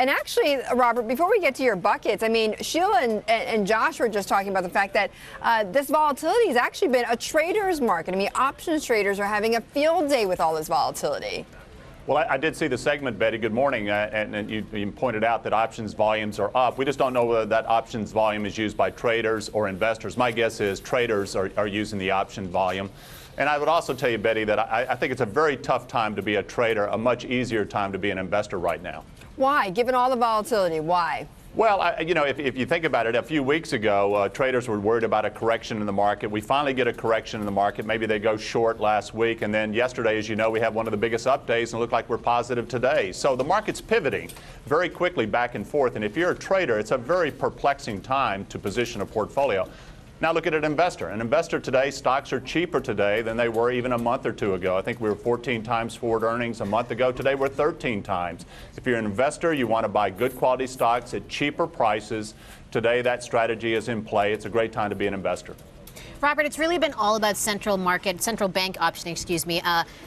And actually, Robert, before we get to your buckets, I mean, Sheila and Josh were just talking about the fact that this volatility has actually been a trader's market. I mean, options traders are having a field day with all this volatility. Well, I did see the segment, Betty. Good morning. And you pointed out that options volumes are up. We just don't know whether that options volume is used by traders or investors. My guess is traders are using the option volume. And I would also tell you, Betty, that I think it's a very tough time to be a trader, a much easier time to be an investor right now. Why? Given all the volatility, why? Well, if you think about it, a few weeks ago, traders were worried about a correction in the market. We finally get a correction in the market. Maybe they go short last week. And then yesterday, as you know, we have one of the biggest up days and look like we're positive today. So the market's pivoting very quickly back and forth. And if you're a trader, it's a very perplexing time to position a portfolio. Now look at an investor. An investor today, stocks are cheaper today than they were even a month or two ago. I think we were 14 times forward earnings a month ago. Today we're 13 times. If you're an investor, you want to buy good quality stocks at cheaper prices. Today that strategy is in play. It's a great time to be an investor. Robert, it's really been all about central bank option, excuse me.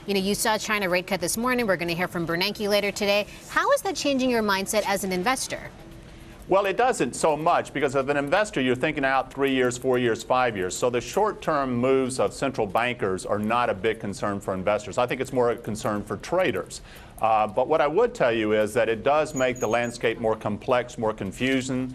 You saw China rate cut this morning. We're going to hear from Bernanke later today. How is that changing your mindset as an investor? Well, it doesn't so much because as an investor, you're thinking out 3 years, 4 years, 5 years. So the short-term moves of central bankers are not a big concern for investors. I think it's more a concern for traders. But what I would tell you is that it does make the landscape more complex, more confusing.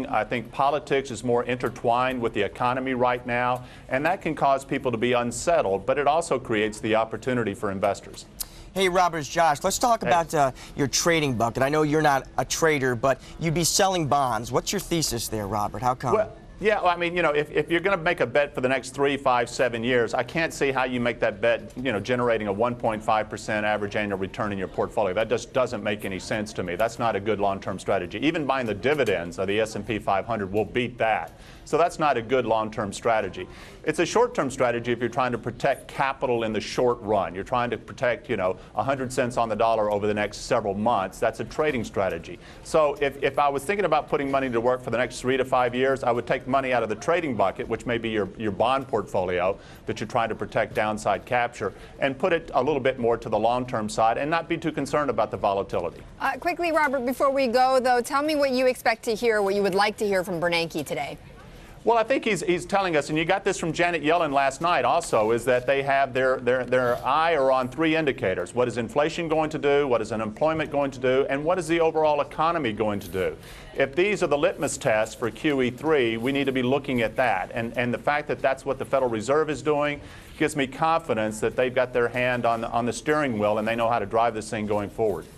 I think politics is more intertwined with the economy right now, and that can cause people to be unsettled, but it also creates the opportunity for investors. Hey, Robert, it's Josh. Let's talk about your trading bucket. I know you're not a trader, but you'd be selling bonds. What's your thesis there, Robert? How come? Well, yeah, I mean, if you're going to make a bet for the next 3, 5, 7 years, I can't see how you make that bet, generating a 1.5% average annual return in your portfolio. That just doesn't make any sense to me. That's not a good long-term strategy. Even buying the dividends of the S&P 500 will beat that. So that's not a good long-term strategy. It's a short-term strategy if you're trying to protect capital in the short run. You're trying to protect, 100 cents on the dollar over the next several months. That's a trading strategy. So if I was thinking about putting money to work for the next 3 to 5 years, I would take money out of the trading bucket, which may be your bond portfolio that you're trying to protect downside capture, and put it a little bit more to the long-term side and not be too concerned about the volatility. Quickly, Robert, before we go, though, tell me what you expect to hear, what you would like to hear from Bernanke today. Well, I think he's telling us, and you got this from Janet Yellen last night also, is that they have their eye are on 3 indicators. What is inflation going to do? What is unemployment going to do? And what is the overall economy going to do? If these are the litmus tests for QE3, we need to be looking at that. And the fact that that's what the Federal Reserve is doing gives me confidence that they've got their hand on the steering wheel and they know how to drive this thing going forward.